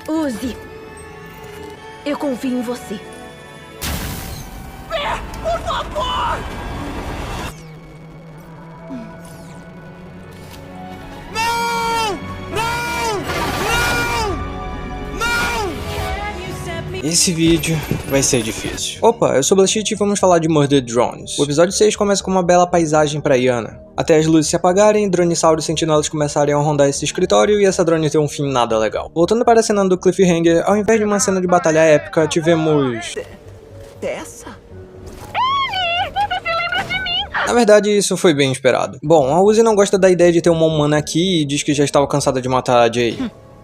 Uzi, eu confio em você. Por favor! Não! Não! Não! Não! Esse vídeo vai ser difícil. Opa, eu sou Blashit e vamos falar de Murder Drones. O episódio 6 começa com uma bela paisagem praiana. Até as luzes se apagarem, dronesauros e sentinelas começarem a rondar esse escritório e essa drone ter um fim nada legal. Voltando para a cena do cliffhanger, ao invés de uma cena de batalha épica, tivemos... Tessa? Na verdade, isso foi bem esperado. Bom, a Uzi não gosta da ideia de ter uma humana aqui e diz que já estava cansada de matar a Jay.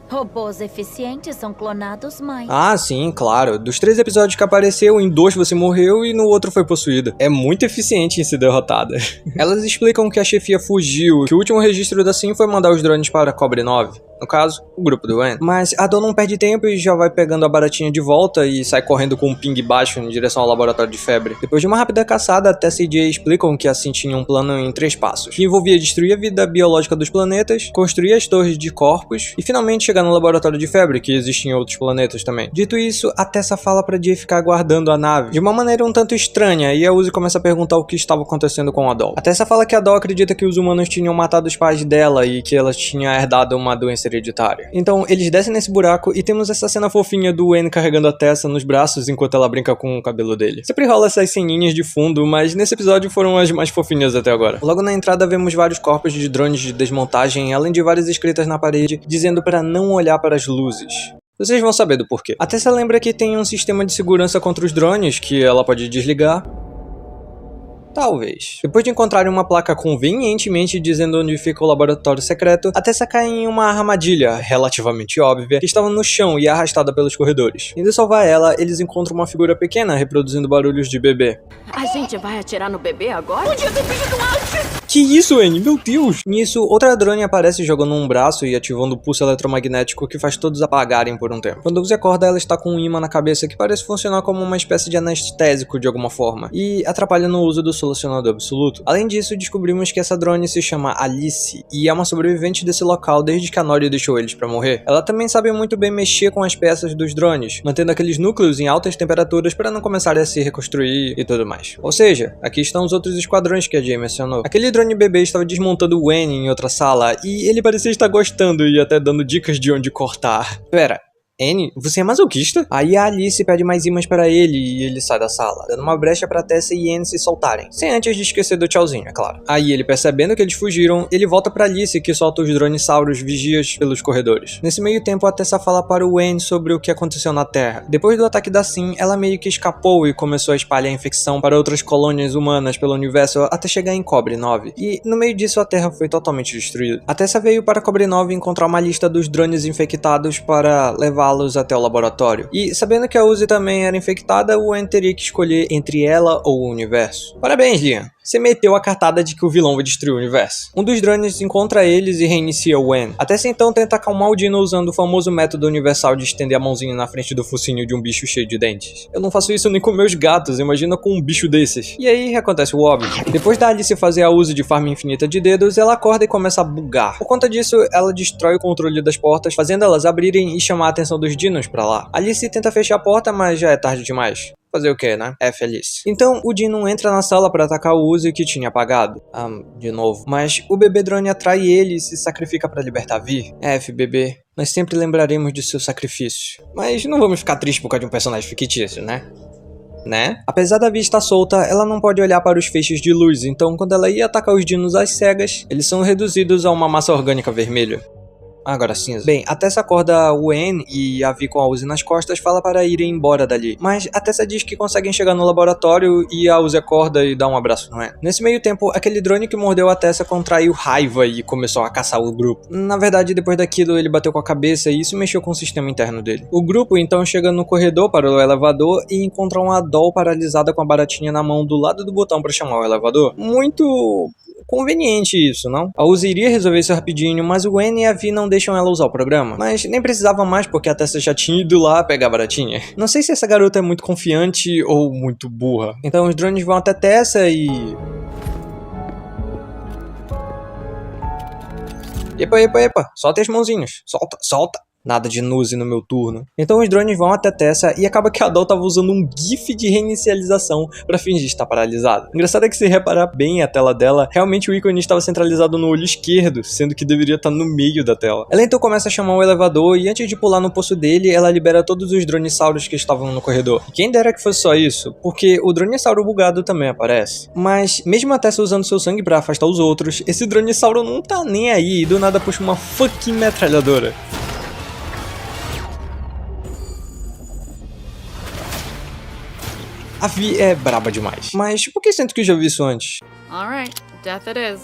Robôs eficientes são clonados mais. Ah, sim, claro. Dos 3 episódios que apareceu, em 2 você morreu e no outro foi possuída. É muito eficiente em ser derrotada. Elas explicam que a chefia fugiu, que o último registro da SIM foi mandar os drones para Cobre 9. No caso, o grupo do Wen. Mas a Dawn não perde tempo e já vai pegando a baratinha de volta e sai correndo com um ping baixo em direção ao laboratório de febre. Depois de uma rápida caçada, Tessa e Jay explicam que assim tinha um plano em 3 passos, que envolvia destruir a vida biológica dos planetas, construir as torres de corpos e finalmente chegar no laboratório de febre, que existe em outros planetas também. Dito isso, a Tessa fala pra Jay ficar aguardando a nave, de uma maneira um tanto estranha, e a Uzi começa a perguntar o que estava acontecendo com a Dawn. A Tessa fala que a Dawn acredita que os humanos tinham matado os pais dela e que ela tinha herdado uma doença hereditária. Então, eles descem nesse buraco e temos essa cena fofinha do Wen carregando a Tessa nos braços enquanto ela brinca com o cabelo dele. Sempre rola essas ceninhas de fundo, mas nesse episódio foram as mais fofinhas até agora. Logo na entrada vemos vários corpos de drones de desmontagem, além de várias escritas na parede, dizendo para não olhar para as luzes. Vocês vão saber do porquê. A Tessa lembra que tem um sistema de segurança contra os drones que ela pode desligar. Talvez. Depois de encontrarem uma placa convenientemente dizendo onde fica o laboratório secreto, a Tessa cai em uma armadilha relativamente óbvia que estava no chão e arrastada pelos corredores. Indo salvar ela, eles encontram uma figura pequena reproduzindo barulhos de bebê. A gente vai atirar no bebê agora? Podia ter pedido antes! Que isso, Annie? Meu Deus! Nisso, outra drone aparece jogando um braço e ativando o pulso eletromagnético que faz todos apagarem por um tempo. Quando Uzi acorda, ela está com um imã na cabeça que parece funcionar como uma espécie de anestésico de alguma forma e atrapalha no uso do solucionador absoluto. Além disso, descobrimos que essa drone se chama Alice e é uma sobrevivente desse local desde que a Nori deixou eles pra morrer. Ela também sabe muito bem mexer com as peças dos drones, mantendo aqueles núcleos em altas temperaturas para não começarem a se reconstruir e tudo mais. Ou seja, aqui estão os outros esquadrões que a Jay mencionou. Aquele drone bebê estava desmontando o Wen em outra sala e ele parecia estar gostando e até dando dicas de onde cortar. Pera, Annie, você é masoquista? Aí a Alice pede mais imãs para ele e ele sai da sala, dando uma brecha para Tessa e Annie se soltarem, sem antes de esquecer do tchauzinho, é claro. Aí ele, percebendo que eles fugiram, ele volta para Alice que solta os dronesauros vigias pelos corredores. Nesse meio tempo, a Tessa fala para o Wen sobre o que aconteceu na Terra. Depois do ataque da SIM, ela meio que escapou e começou a espalhar a infecção para outras colônias humanas pelo universo até chegar em Cobre 9. E no meio disso, a Terra foi totalmente destruída. A Tessa veio para Cobre 9 encontrar uma lista dos drones infectados para levá-los até o laboratório. E sabendo que a Uzi também era infectada, o Wen teria que escolher entre ela ou o universo. Parabéns, Liam! Você meteu a cartada de que o vilão vai destruir o universo. Um dos drones encontra eles e reinicia o Wen. Até então tenta acalmar o Dino usando o famoso método universal de estender a mãozinha na frente do focinho de um bicho cheio de dentes. Eu não faço isso nem com meus gatos, imagina com um bicho desses. E aí acontece o óbvio. Depois da Alice fazer a uso de farm infinita de dedos, ela acorda e começa a bugar. Por conta disso, ela destrói o controle das portas, fazendo elas abrirem e chamar a atenção dos Dinos pra lá. Alice tenta fechar a porta, mas já é tarde demais. Fazer o que, né? Feliz. Então, o Dino entra na sala para atacar o Uzi que tinha apagado. De novo. Mas o bebê drone atrai ele e se sacrifica para libertar Vi. Bebê. Nós sempre lembraremos de seu sacrifício. Mas não vamos ficar tristes por causa de um personagem fictício, né? Apesar da Vi estar solta, ela não pode olhar para os feixes de luz, então quando ela ia atacar os dinos às cegas, eles são reduzidos a uma massa orgânica vermelha. Agora cinza. Bem, a Tessa acorda o Wen e a Vi com a Uzi nas costas fala para irem embora dali. Mas a Tessa diz que conseguem chegar no laboratório e a Uzi acorda e dá um abraço no Wen. Nesse meio tempo, aquele drone que mordeu a Tessa contraiu raiva e começou a caçar o grupo. Na verdade, depois daquilo, ele bateu com a cabeça e isso mexeu com o sistema interno dele. O grupo então chega no corredor para o elevador e encontra uma Doll paralisada com a baratinha na mão do lado do botão para chamar o elevador. Muito conveniente isso, não? A Uzi iria resolver isso rapidinho, mas o Wen e a Vi não deixam ela usar o programa. Mas nem precisava mais porque a Tessa já tinha ido lá pegar a baratinha. Não sei se essa garota é muito confiante ou muito burra. Então os drones vão até Tessa e... Epa, solta as mãozinhas. Solta. Nada de Nuzi no meu turno. Então os drones vão até Tessa e acaba que a Doll tava usando um GIF de reinicialização pra fingir estar paralisada. Engraçado é que se reparar bem a tela dela, realmente o ícone estava centralizado no olho esquerdo, sendo que deveria estar no meio da tela. Ela então começa a chamar o elevador e antes de pular no poço dele, ela libera todos os dronesauros que estavam no corredor. E quem dera que fosse só isso, porque o dronesauro bugado também aparece. Mas mesmo a Tessa usando seu sangue pra afastar os outros, esse dronesauro não tá nem aí e do nada puxa uma fucking metralhadora. A Vi é braba demais, mas por que sinto que já vi isso antes? Alright, death it is.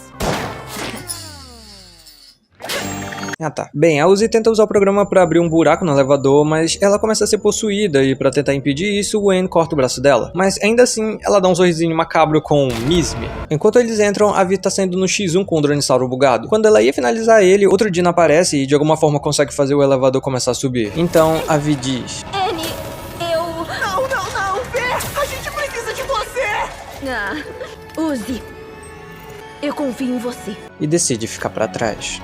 Ah tá. Bem, a Uzi tenta usar o programa pra abrir um buraco no elevador, mas ela começa a ser possuída e pra tentar impedir isso, o Wen corta o braço dela. Mas ainda assim, ela dá um sorrisinho macabro com Misme. Enquanto eles entram, a Vi tá saindo no X1 com o dronesauro bugado. Quando ela ia finalizar ele, outro Dino aparece e de alguma forma consegue fazer o elevador começar a subir. Então, a Vi diz... Annie, eu... Não, Fê! A gente precisa de você! Ah, Uzi, eu confio em você. E decide ficar pra trás.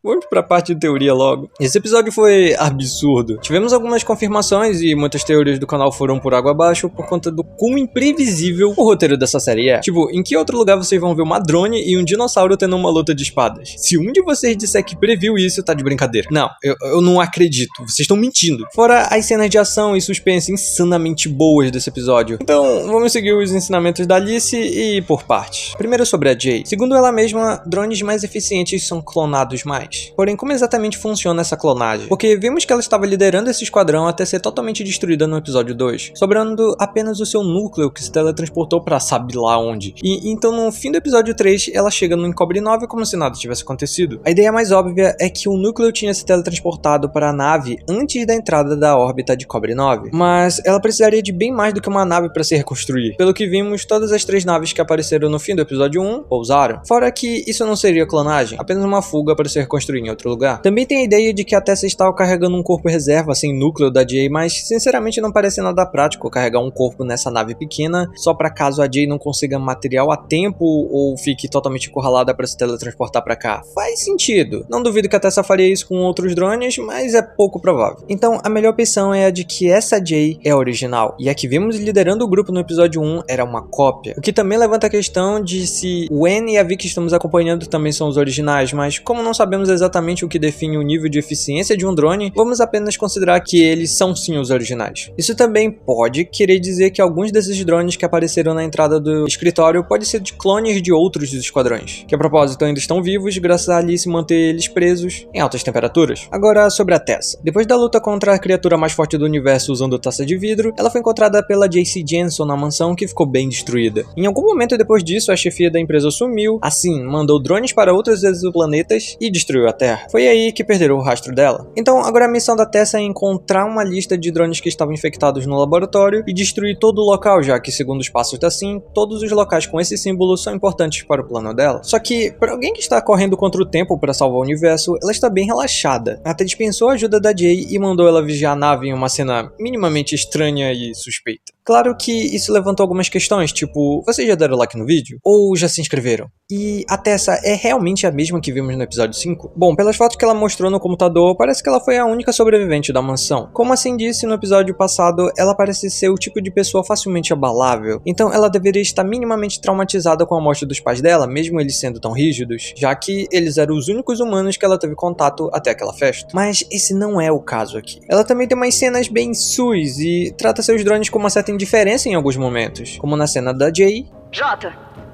Vamos pra parte de teoria logo. Esse episódio foi absurdo. Tivemos algumas confirmações e muitas teorias do canal foram por água abaixo por conta do quão imprevisível o roteiro dessa série é. Tipo, em que outro lugar vocês vão ver uma drone e um dinossauro tendo uma luta de espadas? Se um de vocês disser que previu isso, tá de brincadeira. Não, eu não acredito. Vocês estão mentindo. Fora as cenas de ação e suspense insanamente boas desse episódio. Então, vamos seguir os ensinamentos da Alice e ir por partes. Primeiro sobre a Jay. Segundo ela mesma, drones mais eficientes são clonados mais. Porém, como exatamente funciona essa clonagem? Porque vimos que ela estava liderando esse esquadrão até ser totalmente destruída no episódio 2, sobrando apenas o seu núcleo que se teletransportou pra sabe lá onde. E então no fim do episódio 3, ela chega no Encobre 9 como se nada tivesse acontecido. A ideia mais óbvia é que o núcleo tinha se teletransportado para a nave antes da entrada da órbita de Cobre 9, mas ela precisaria de bem mais do que uma nave para se reconstruir. Pelo que vimos, todas as 3 naves que apareceram no fim do episódio 1 pousaram. Fora que isso não seria clonagem, apenas uma fuga para se reconstruir em outro lugar. Também tem a ideia de que a Tessa estava carregando um corpo reserva sem núcleo da Jay, mas sinceramente não parece nada prático carregar um corpo nessa nave pequena só para caso a Jay não consiga material a tempo ou fique totalmente encurralada para se teletransportar para cá. Faz sentido. Não duvido que a Tessa faria isso com outros drones, mas é pouco provável. Então a melhor opção é a de que essa Jay é a original, e a que vimos liderando o grupo no episódio 1 era uma cópia. O que também levanta a questão de se o Wen e a Vi que estamos acompanhando também são os originais, mas como não sabemos exatamente o que define o nível de eficiência de um drone, vamos apenas considerar que eles são sim os originais. Isso também pode querer dizer que alguns desses drones que apareceram na entrada do escritório podem ser de clones de outros dos esquadrões, que a propósito ainda estão vivos graças a Alice manter eles presos em altas temperaturas. Agora sobre a Tessa. Depois da luta contra a criatura mais forte do universo usando taça de vidro, ela foi encontrada pela JC Jensen na mansão que ficou bem destruída. Em algum momento depois disso, a chefia da empresa sumiu, assim, mandou drones para outros exoplanetas e destruiu a Terra. Foi aí que perderam o rastro dela. Então agora a missão da Tessa é encontrar uma lista de drones que estavam infectados no laboratório e destruir todo o local, já que segundo os passos da Sim, todos os locais com esse símbolo são importantes para o plano dela. Só que, para alguém que está correndo contra o tempo para salvar o universo, ela está bem relaxada. Até dispensou a ajuda da Jay e mandou ela vigiar a nave em uma cena minimamente estranha e suspeita. Claro que isso levantou algumas questões, tipo, vocês já deram like no vídeo? Ou já se inscreveram? E a Tessa é realmente a mesma que vimos no episódio 5? Bom, pelas fotos que ela mostrou no computador, parece que ela foi a única sobrevivente da mansão. Como assim disse no episódio passado, ela parece ser o tipo de pessoa facilmente abalável, então ela deveria estar minimamente traumatizada com a morte dos pais dela, mesmo eles sendo tão rígidos, já que eles eram os únicos humanos que ela teve contato até aquela festa. Mas esse não é o caso aqui. Ela também tem umas cenas bem sus e trata seus drones com uma certa indiferença em alguns momentos, como na cena da Jay. Jota,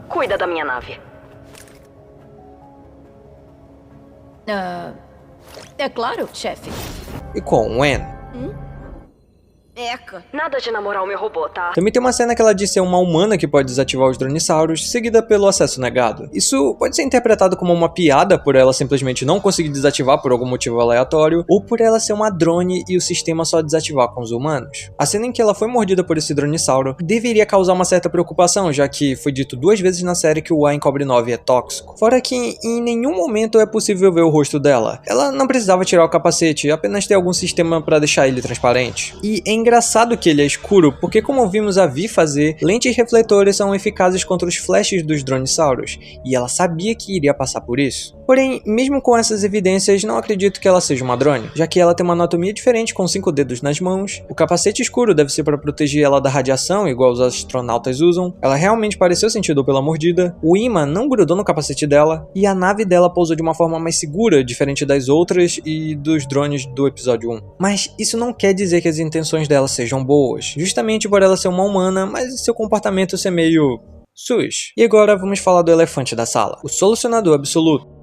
cuida da minha nave. É claro, chefe. E com o Wen. Eca. Nada de namorar o meu robô, tá? Também tem uma cena que ela diz ser uma humana que pode desativar os dronesauros, seguida pelo acesso negado. Isso pode ser interpretado como uma piada por ela simplesmente não conseguir desativar por algum motivo aleatório, ou por ela ser uma drone e o sistema só desativar com os humanos. A cena em que ela foi mordida por esse dronesauro deveria causar uma certa preocupação, já que foi dito 2 vezes na série que o ar em Cobre 9 é tóxico. Fora que em nenhum momento é possível ver o rosto dela. Ela não precisava tirar o capacete, apenas ter algum sistema para deixar ele transparente. E é engraçado que ele é escuro, porque como vimos a Vi fazer, lentes refletores são eficazes contra os flashes dos dronesauros, e ela sabia que iria passar por isso. Porém, mesmo com essas evidências, não acredito que ela seja uma drone, já que ela tem uma anatomia diferente com 5 dedos nas mãos, o capacete escuro deve ser para proteger ela da radiação, igual os astronautas usam, ela realmente pareceu sentir dor pela mordida, o imã não grudou no capacete dela, e a nave dela pousou de uma forma mais segura, diferente das outras e dos drones do episódio 1. Mas isso não quer dizer que as intenções dela sejam boas, justamente por ela ser uma humana, mas seu comportamento ser meio sus. E agora vamos falar do elefante da sala, o solucionador absoluto.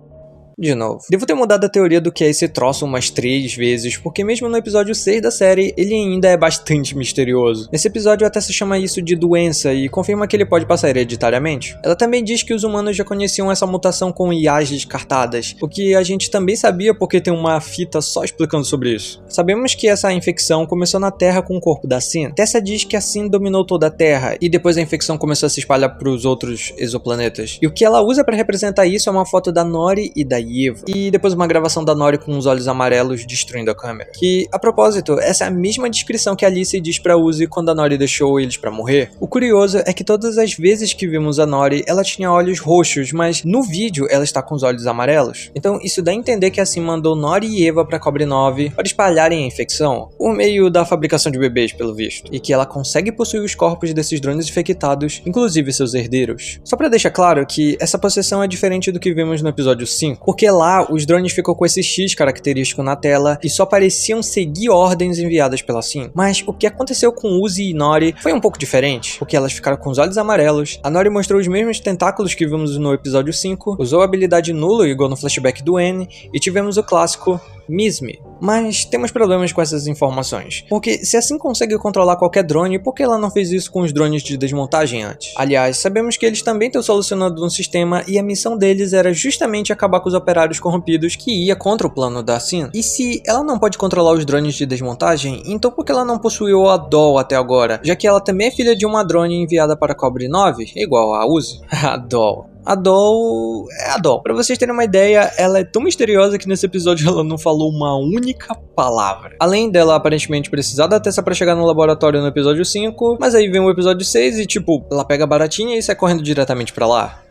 De novo, devo ter mudado a teoria do que é esse troço umas 3 vezes, porque mesmo no episódio 6 da série, ele ainda é bastante misterioso. Nesse episódio até se chama isso de doença e confirma que ele pode passar hereditariamente. Ela também diz que os humanos já conheciam essa mutação com IAs descartadas, o que a gente também sabia porque tem uma fita só explicando sobre isso. Sabemos que essa infecção começou na Terra com o corpo da Sin. Tessa diz que a Sin dominou toda a Terra e depois a infecção começou a se espalhar para os outros exoplanetas. E o que ela usa para representar isso é uma foto da Nori e da Eva. E depois uma gravação da Nori com os olhos amarelos destruindo a câmera. Que, a propósito, essa é a mesma descrição que a Alice diz pra Uzi quando a Nori deixou eles pra morrer. O curioso é que todas as vezes que vimos a Nori, ela tinha olhos roxos, mas no vídeo ela está com os olhos amarelos. Então isso dá a entender que assim mandou Nori e Eva pra Cobre 9 para espalharem a infecção, por meio da fabricação de bebês, pelo visto. E que ela consegue possuir os corpos desses drones infectados, inclusive seus herdeiros. Só pra deixar claro que essa possessão é diferente do que vimos no episódio 5, porque lá os drones ficam com esse X característico na tela e só pareciam seguir ordens enviadas pela Sin. Mas o que aconteceu com Uzi e Nori foi um pouco diferente, porque elas ficaram com os olhos amarelos, a Nori mostrou os mesmos tentáculos que vimos no episódio 5, usou a habilidade nula igual no flashback do N, e tivemos o clássico Miss Me. Mas temos problemas com essas informações, porque se assim consegue controlar qualquer drone, por que ela não fez isso com os drones de desmontagem antes? Aliás, sabemos que eles também têm o solucionador no sistema e a missão deles era justamente acabar com os operários corrompidos que ia contra o plano da Sin. E se ela não pode controlar os drones de desmontagem, então por que ela não possuiu a Doll até agora? Já que ela também é filha de uma drone enviada para Cobre 9, igual a Uzi. A Doll. A Doll é a Doll. Pra vocês terem uma ideia, ela é tão misteriosa que nesse episódio ela não falou uma única palavra. Além dela aparentemente precisar da Tessa pra chegar no laboratório no episódio 5, mas aí vem o episódio 6 e tipo, ela pega a baratinha e sai correndo diretamente pra lá.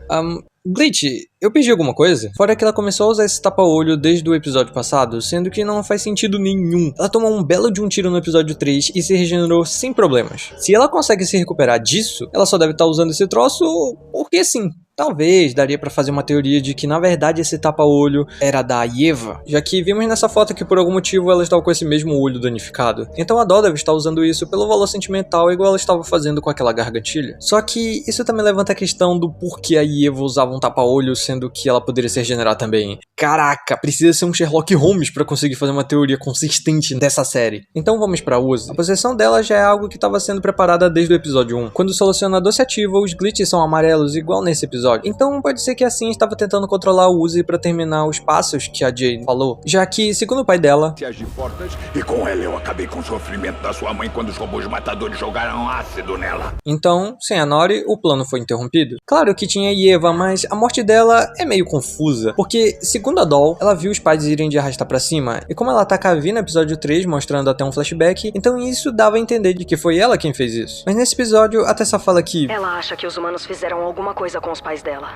Glitch, eu perdi alguma coisa? Fora que ela começou a usar esse tapa-olho desde o episódio passado, sendo que não faz sentido nenhum. Ela tomou um belo de um tiro no episódio 3 e se regenerou sem problemas. Se ela consegue se recuperar disso, ela só deve estar usando esse troço porque sim. Talvez daria pra fazer uma teoria de que na verdade esse tapa-olho era da Eva, já que vimos nessa foto que por algum motivo ela estava com esse mesmo olho danificado. Então a Doll deve estar usando isso pelo valor sentimental igual ela estava fazendo com aquela gargantilha. Só que isso também levanta a questão do porquê a Eva usava um tapa-olho sendo que ela poderia se regenerar também. Caraca, precisa ser um Sherlock Holmes pra conseguir fazer uma teoria consistente dessa série. Então vamos pra Uzi. A possessão dela já é algo que estava sendo preparada desde o episódio 1. Quando o solucionador se ativa, os glitches são amarelos igual nesse episódio. Então pode ser que assim estava tentando controlar o Uzi para terminar os passos que a Jade falou, já que, segundo o pai dela, se agir fortes, e com ela eu acabei com o sofrimento da sua mãe quando os robôs matadores jogaram ácido nela. Então, sem a Nori, o plano foi interrompido. Claro que tinha Eva, mas a morte dela é meio confusa, porque, segundo a Doll, ela viu os pais irem de arrastar pra cima, e como ela ataca a Vi no episódio 3, mostrando até um flashback, então isso dava a entender de que foi ela quem fez isso. Mas nesse episódio, a Tessa fala que ela acha que os humanos fizeram alguma coisa com os pais dela.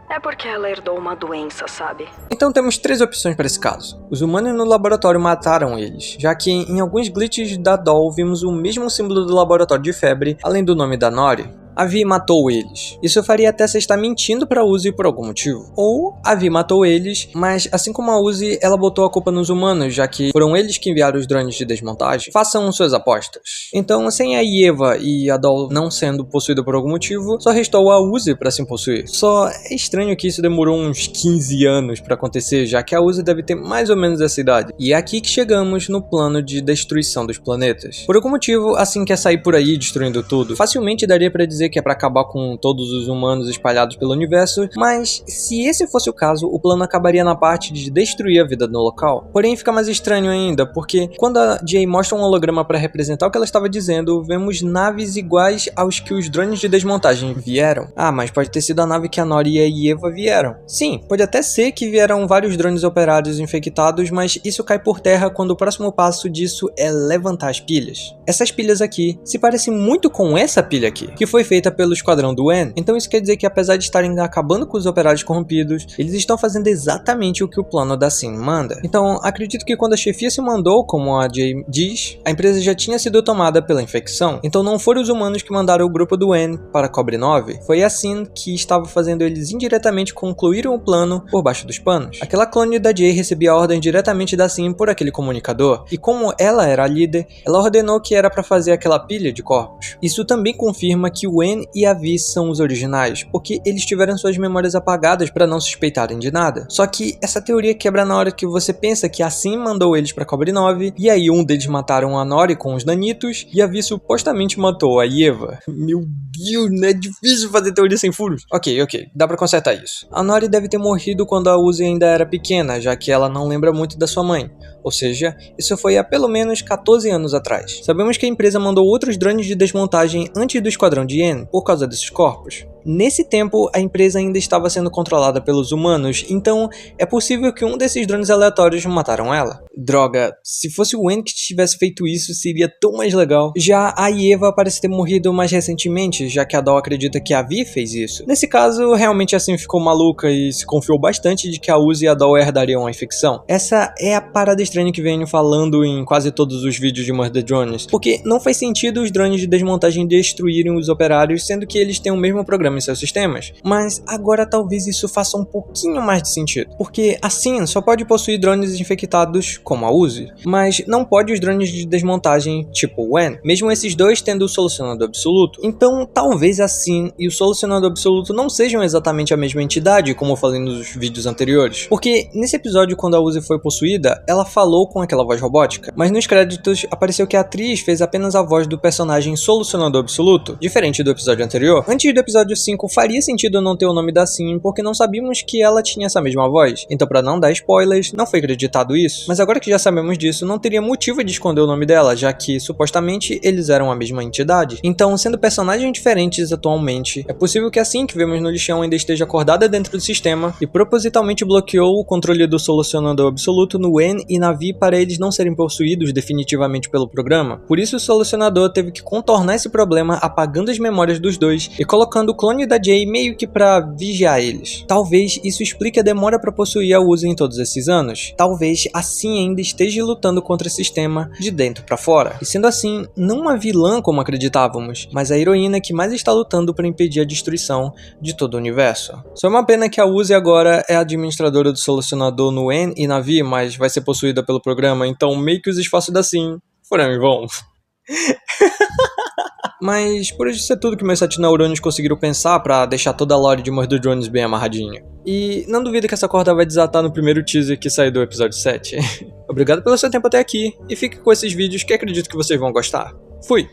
É porque ela herdou uma doença, sabe? Então temos 3 opções para esse caso. Os humanos no laboratório mataram eles, já que em alguns glitches da Doll vimos o mesmo símbolo do laboratório de febre, além do nome da Nori. A Vi matou eles. Isso faria a Tessa estar mentindo pra Uzi por algum motivo. Ou a Vi matou eles, mas assim como a Uzi, ela botou a culpa nos humanos, já que foram eles que enviaram os drones de desmontagem. Façam suas apostas. Então, sem a Eva e a Doll não sendo possuída por algum motivo, só restou a Uzi pra se possuir. Só é estranho que isso demorou uns 15 anos pra acontecer, já que a Uzi deve ter mais ou menos essa idade. E é aqui que chegamos no plano de destruição dos planetas. Por algum motivo, assim quer sair por aí destruindo tudo. Facilmente daria pra dizer dizer que é pra acabar com todos os humanos espalhados pelo universo, mas se esse fosse o caso, o plano acabaria na parte de destruir a vida no local. Porém, fica mais estranho ainda, porque quando a Jay mostra um holograma para representar o que ela estava dizendo, vemos naves iguais aos que os drones de desmontagem vieram. Ah, mas pode ter sido a nave que a Nori e a Eva vieram. Sim, pode até ser que vieram vários drones operários infectados, mas isso cai por terra quando o próximo passo disso é levantar as pilhas. Essas pilhas aqui se parecem muito com essa pilha aqui, que foi feita pelo esquadrão do Wen. Então isso quer dizer que apesar de estarem acabando com os operários corrompidos, eles estão fazendo exatamente o que o plano da Sin manda. Então acredito que quando a chefia se mandou, como a Jay diz, a empresa já tinha sido tomada pela infecção. Então não foram os humanos que mandaram o grupo do Wen para Cobre 9, foi a Sin que estava fazendo eles indiretamente concluírem o plano por baixo dos panos. Aquela clone da Jay recebia a ordem diretamente da Sin por aquele comunicador, e como ela era a líder, ela ordenou que era para fazer aquela pilha de corpos. Isso também confirma que o Wen e a Vi são os originais, porque eles tiveram suas memórias apagadas para não suspeitarem de nada. Só que essa teoria quebra na hora que você pensa que a Sin mandou eles para Cobre 9, e aí um deles mataram a Nori com os nanitos, e a Vi supostamente matou a Eva. Meu Deus, não é difícil fazer teoria sem furos. Ok, dá pra consertar isso. A Nori deve ter morrido quando a Uzi ainda era pequena, já que ela não lembra muito da sua mãe. Ou seja, isso foi há pelo menos 14 anos atrás. Sabemos que a empresa mandou outros drones de desmontagem antes do esquadrão de Yen, por causa desses corpos. Nesse tempo, a empresa ainda estava sendo controlada pelos humanos, então é possível que um desses drones aleatórios mataram ela. Droga, se fosse o Wen que tivesse feito isso, seria tão mais legal. Já a Eva parece ter morrido mais recentemente, já que a Doll acredita que a Vi fez isso. Nesse caso, realmente a Sin ficou maluca e se confiou bastante de que a Uzi e a Doll herdariam a infecção. Essa é a parada estranha que venho falando em quase todos os vídeos de Murder Drones, porque não faz sentido os drones de desmontagem destruírem os operários, sendo que eles têm o mesmo programa em seus sistemas. Mas agora talvez isso faça um pouquinho mais de sentido, porque a Sin só pode possuir drones infectados como a Uzi, mas não pode os drones de desmontagem tipo o Wen, mesmo esses dois tendo o solucionador absoluto. Então talvez a Sin e o solucionador absoluto não sejam exatamente a mesma entidade, como eu falei nos vídeos anteriores, porque nesse episódio, quando a Uzi foi possuída, ela falou com aquela voz robótica, mas nos créditos apareceu que a atriz fez apenas a voz do personagem solucionador absoluto, diferente do episódio anterior. Antes do episódio 5 faria sentido não ter o nome da Sin, porque não sabíamos que ela tinha essa mesma voz, então para não dar spoilers, não foi acreditado isso. Mas agora que já sabemos disso, não teria motivo de esconder o nome dela, já que supostamente eles eram a mesma entidade. Então, sendo personagens diferentes atualmente, é possível que a Sin que vemos no lixão ainda esteja acordada dentro do sistema e propositalmente bloqueou o controle do solucionador absoluto no Wen e na Vi para eles não serem possuídos definitivamente pelo programa. Por isso o solucionador teve que contornar esse problema apagando as memórias dos dois e colocando o clone da Jay meio que para vigiar eles. Talvez isso explique a demora para possuir a Uzi em todos esses anos. Talvez a Sin ainda esteja lutando contra esse sistema de dentro para fora. E sendo assim, não uma vilã como acreditávamos, mas a heroína que mais está lutando para impedir a destruição de todo o universo. Só é uma pena que a Uzi agora é a administradora do solucionador no Wen e na Vi, mas vai ser possuída pelo programa, então meio que os esforços da Sin foram em vão. Mas por isso é tudo que meus 7 neurônios conseguiram pensar pra deixar toda a lore de Murder Drones bem amarradinha. E não duvido que essa corda vai desatar no primeiro teaser que sair do episódio 7. Obrigado pelo seu tempo até aqui, e fique com esses vídeos que acredito que vocês vão gostar. Fui!